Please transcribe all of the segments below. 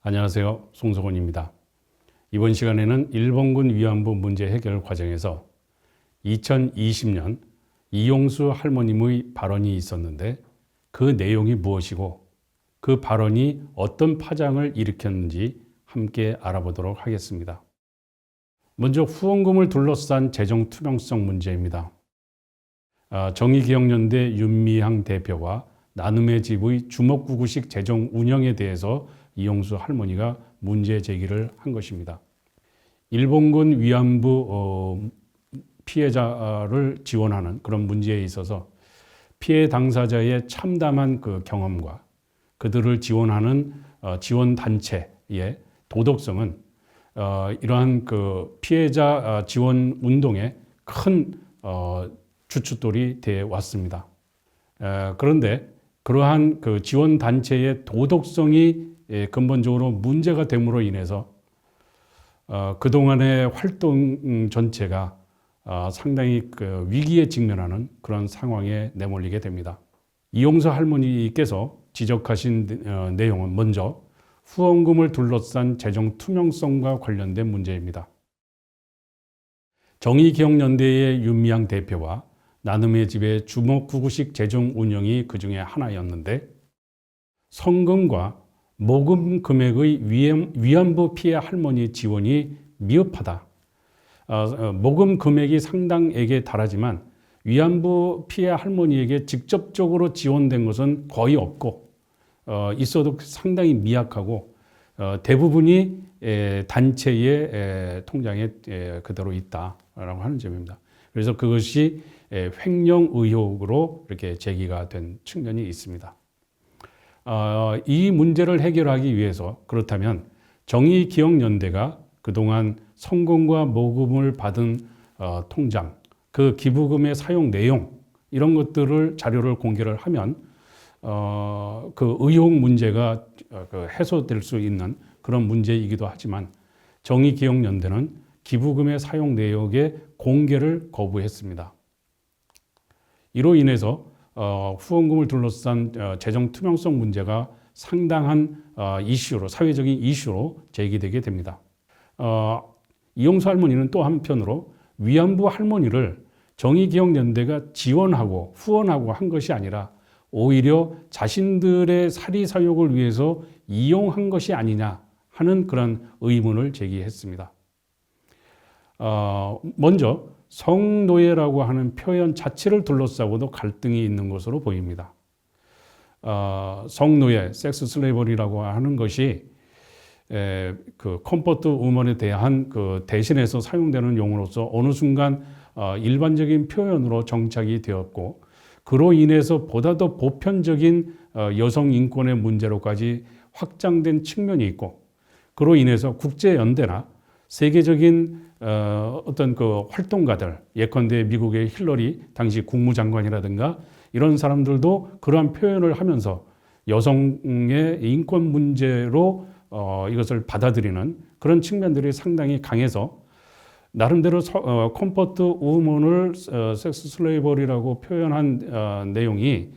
안녕하세요. 송석원입니다. 이번 시간에는 일본군 위안부 문제 해결 과정에서 2020년 이용수 할머님의 발언이 있었는데 그 내용이 무엇이고 그 발언이 어떤 파장을 일으켰는지 함께 알아보도록 하겠습니다. 먼저 후원금을 둘러싼 재정 투명성 문제입니다. 정의기억연대 윤미향 대표가 나눔의 집의 주먹구구식 재정 운영에 대해서 이용수 할머니가 문제 제기를 한 것입니다. 일본군 위안부 피해자를 지원하는 그런 문제에 있어서 피해 당사자의 참담한 그 경험과 그들을 지원하는 지원 단체의 도덕성은 이러한 그 피해자 지원 운동의 큰 주춧돌이 되어 왔습니다. 그런데 그러한 그 지원 단체의 도덕성이 근본적으로 문제가 됨으로 인해서 그동안의 활동 전체가 상당히 그 위기에 직면하는 그런 상황에 내몰리게 됩니다. 이용수 할머니께서 지적하신 내용은 먼저 후원금을 둘러싼 재정 투명성과 관련된 문제입니다. 정의기억연대의 윤미향 대표와 나눔의 집의 주먹구구식 재정 운영이 그 중에 하나였는데 성금과 모금 금액의 위안부 피해 할머니 지원이 미흡하다. 모금 금액이 상당액에 달하지만 위안부 피해 할머니에게 직접적으로 지원된 것은 거의 없고 있어도 상당히 미약하고 대부분이 단체의 통장에 그대로 있다라고 하는 점입니다. 그래서 그것이 횡령 의혹으로 이렇게 제기가 된 측면이 있습니다. 이 문제를 해결하기 위해서 그렇다면 정의기억연대가 그동안 성금과 모금을 받은 통장, 그 기부금의 사용 내용 이런 것들을 자료를 공개를 하면 그 의혹 문제가 해소될 수 있는 그런 문제이기도 하지만 정의기억연대는 기부금의 사용 내역의 공개를 거부했습니다. 이로 인해서 후원금을 둘러싼 재정 투명성 문제가 상당한 이슈로, 사회적인 이슈로 제기되게 됩니다. 이용수 할머니는 또 한편으로 위안부 할머니를 정의기억연대가 지원하고 후원하고 한 것이 아니라 오히려 자신들의 사리사욕을 위해서 이용한 것이 아니냐 하는 그런 의문을 제기했습니다. 먼저 성노예라고 하는 표현 자체를 둘러싸고도 갈등이 있는 것으로 보입니다. 성노예, 섹스 슬레이버리라고 하는 것이 그 컴포트 우먼에 대한 그 대신해서 사용되는 용어로서 어느 순간 일반적인 표현으로 정착이 되었고 그로 인해서 보다 더 보편적인 여성 인권의 문제로까지 확장된 측면이 있고 그로 인해서 국제연대나 세계적인 어떤 그 활동가들, 예컨대 미국의 힐러리 당시 국무장관이라든가 이런 사람들도 그러한 표현을 하면서 여성의 인권 문제로 이것을 받아들이는 그런 측면들이 상당히 강해서 나름대로 컴포트 우먼을 섹스 슬레이버리라고 표현한 내용이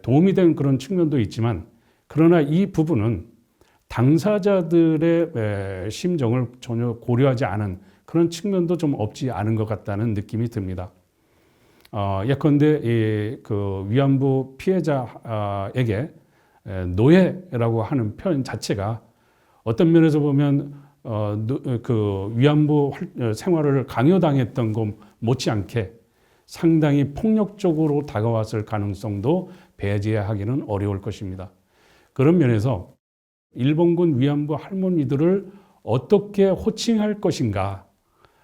도움이 된 그런 측면도 있지만 그러나 이 부분은 당사자들의 심정을 전혀 고려하지 않은 그런 측면도 좀 없지 않은 것 같다는 느낌이 듭니다. 예컨대 그 위안부 피해자에게 노예라고 하는 표현 자체가 어떤 면에서 보면 그 위안부 생활을 강요당했던 것 못지않게 상당히 폭력적으로 다가왔을 가능성도 배제하기는 어려울 것입니다. 그런 면에서 일본군 위안부 할머니들을 어떻게 호칭할 것인가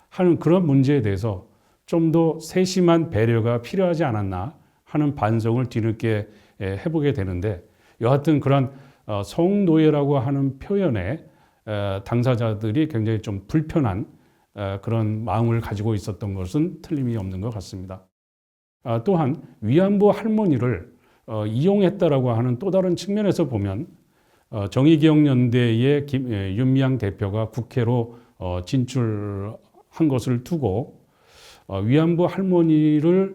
하는 그런 문제에 대해서 좀 더 세심한 배려가 필요하지 않았나 하는 반성을 뒤늦게 해보게 되는데 여하튼 그런 성노예라고 하는 표현에 당사자들이 굉장히 좀 불편한 그런 마음을 가지고 있었던 것은 틀림이 없는 것 같습니다. 또한 위안부 할머니를 이용했다라고 하는 또 다른 측면에서 보면 정의기억연대의 윤미향 대표가 국회로 진출한 것을 두고 위안부 할머니를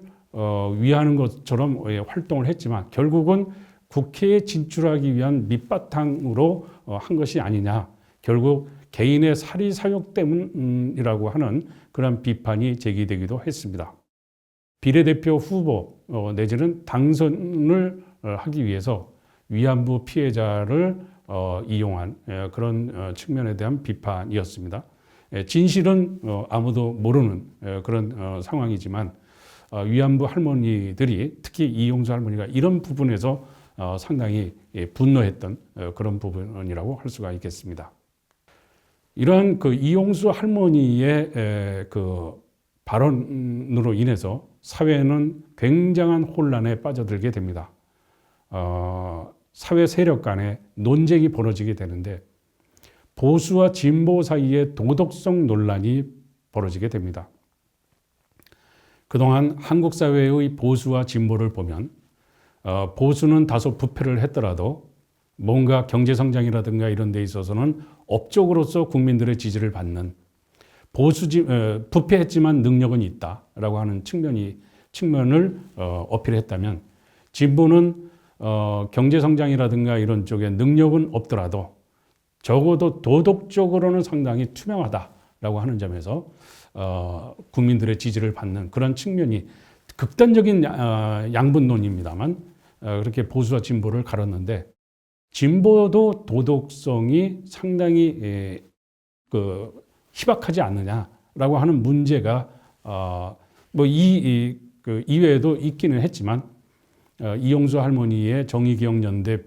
위하는 것처럼 활동을 했지만 결국은 국회에 진출하기 위한 밑바탕으로 한 것이 아니냐. 결국 개인의 사리 사욕 때문이라고 하는 그런 비판이 제기되기도 했습니다. 비례대표 후보 내지는 당선을 하기 위해서 위안부 피해자를 이용한 그런 측면에 대한 비판이었습니다. 진실은 아무도 모르는 그런 상황이지만 위안부 할머니들이 특히 이용수 할머니가 이런 부분에서 상당히 분노했던 그런 부분이라고 할 수가 있겠습니다. 이러한 그 이용수 할머니의 그 발언으로 인해서 사회는 굉장한 혼란에 빠져들게 됩니다. 사회 세력 간의 논쟁이 벌어지게 되는데 보수와 진보 사이에 도덕성 논란이 벌어지게 됩니다. 그동안 한국 사회의 보수와 진보를 보면 보수는 다소 부패를 했더라도 뭔가 경제성장이라든가 이런 데 있어서는 업적으로서 국민들의 지지를 받는 부패했지만 능력은 있다라고 하는 측면을 어필했다면 진보는 경제성장이라든가 이런 쪽에 능력은 없더라도 적어도 도덕적으로는 상당히 투명하다라고 하는 점에서 국민들의 지지를 받는 그런 측면이 극단적인 양분론입니다만 그렇게 보수와 진보를 가렸는데 진보도 도덕성이 상당히 희박하지 않느냐라고 하는 문제가 그 이외에도 있기는 했지만 이용수 할머니의 정의기억연대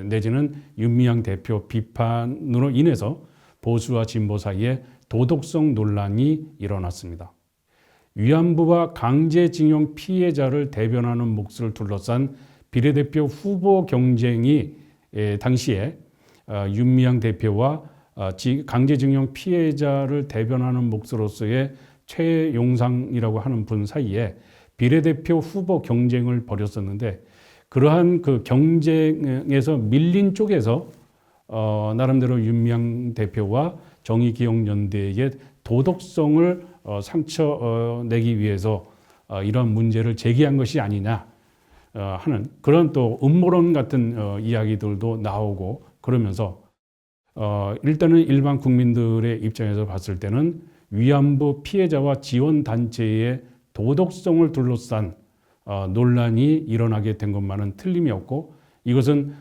내지는 윤미향 대표 비판으로 인해서 보수와 진보 사이에 도덕성 논란이 일어났습니다. 위안부와 강제징용 피해자를 대변하는 몫을 둘러싼 비례대표 후보 경쟁이 당시에 윤미향 대표와 강제징용 피해자를 대변하는 몫으로서의 최용상이라고 하는 분 사이에 비례대표 후보 경쟁을 벌였었는데 그러한 그 경쟁에서 밀린 쪽에서 나름대로 윤미향 대표와 정의기억연대의 도덕성을 상처내기 위해서 이런 문제를 제기한 것이 아니냐 하는 그런 또 음모론 같은 이야기들도 나오고 그러면서 일단은 일반 국민들의 입장에서 봤을 때는 위안부 피해자와 지원단체의 도덕성을 둘러싼 논란이 일어나게 된 것만은 틀림이 없고 이것은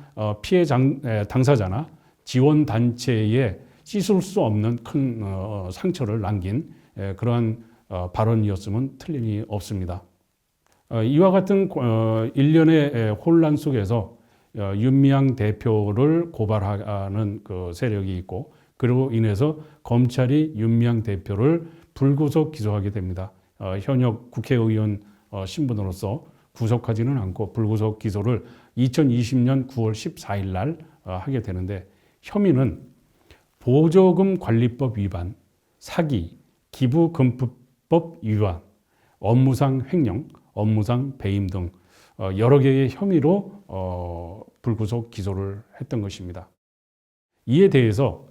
피해 당사자나 지원단체에 씻을 수 없는 큰 상처를 남긴 그러한 발언이었으면 틀림이 없습니다. 이와 같은 일련의 혼란 속에서 윤미향 대표를 고발하는 그 세력이 있고 그로 인해서 검찰이 윤미향 대표를 불구속 기소하게 됩니다. 현역 국회의원 신분으로서 구속하지는 않고 불구속 기소를 2020년 9월 14일 날 하게 되는데 혐의는 보조금 관리법 위반, 사기, 기부금품법 위반, 업무상 횡령, 업무상 배임 등 여러 개의 혐의로 불구속 기소를 했던 것입니다. 이에 대해서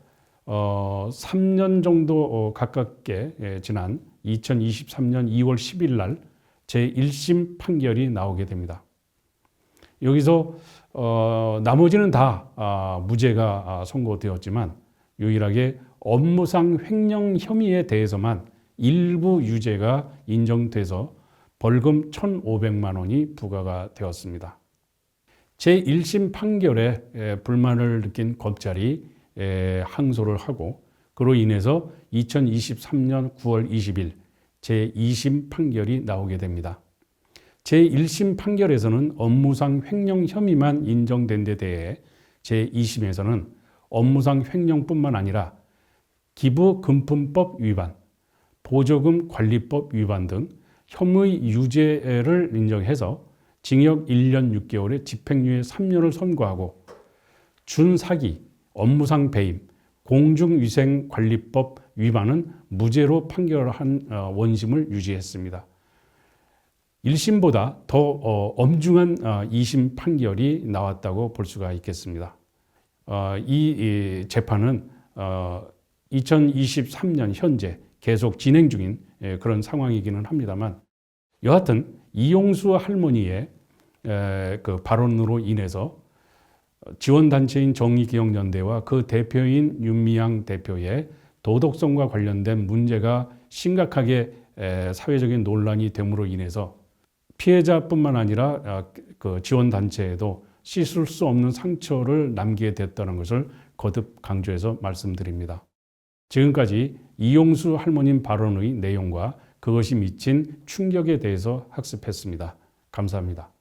3년 정도 가깝게 지난 2023년 2월 10일 날 제1심 판결이 나오게 됩니다. 여기서 나머지는 다 무죄가 선고되었지만 유일하게 업무상 횡령 혐의에 대해서만 일부 유죄가 인정돼서 벌금 1,500만 원이 부과가 되었습니다. 제1심 판결에 불만을 느낀 검찰이 항소를 하고 그로 인해서 2023년 9월 20일 제2심 판결이 나오게 됩니다. 제1심 판결에서는 업무상 횡령 혐의만 인정된 데 대해 제2심에서는 업무상 횡령뿐만 아니라 기부금품법 위반, 보조금 관리법 위반 등 혐의 유죄를 인정해서 징역 1년 6개월에 집행유예 3년을 선고하고 준사기, 업무상 배임, 공중위생관리법 위반은 무죄로 판결한 원심을 유지했습니다. 1심보다 더 엄중한 2심 판결이 나왔다고 볼 수가 있겠습니다. 이 재판은 2023년 현재 계속 진행 중인 그런 상황이기는 합니다만, 여하튼 이용수 할머니의 그 발언으로 인해서 지원단체인 정의기억연대와 그 대표인 윤미향 대표의 도덕성과 관련된 문제가 심각하게 사회적인 논란이 됨으로 인해서 피해자뿐만 아니라 그 지원단체에도 씻을 수 없는 상처를 남기게 됐다는 것을 거듭 강조해서 말씀드립니다. 지금까지 이용수 할머님 발언의 내용과 그것이 미친 충격에 대해서 학습했습니다. 감사합니다.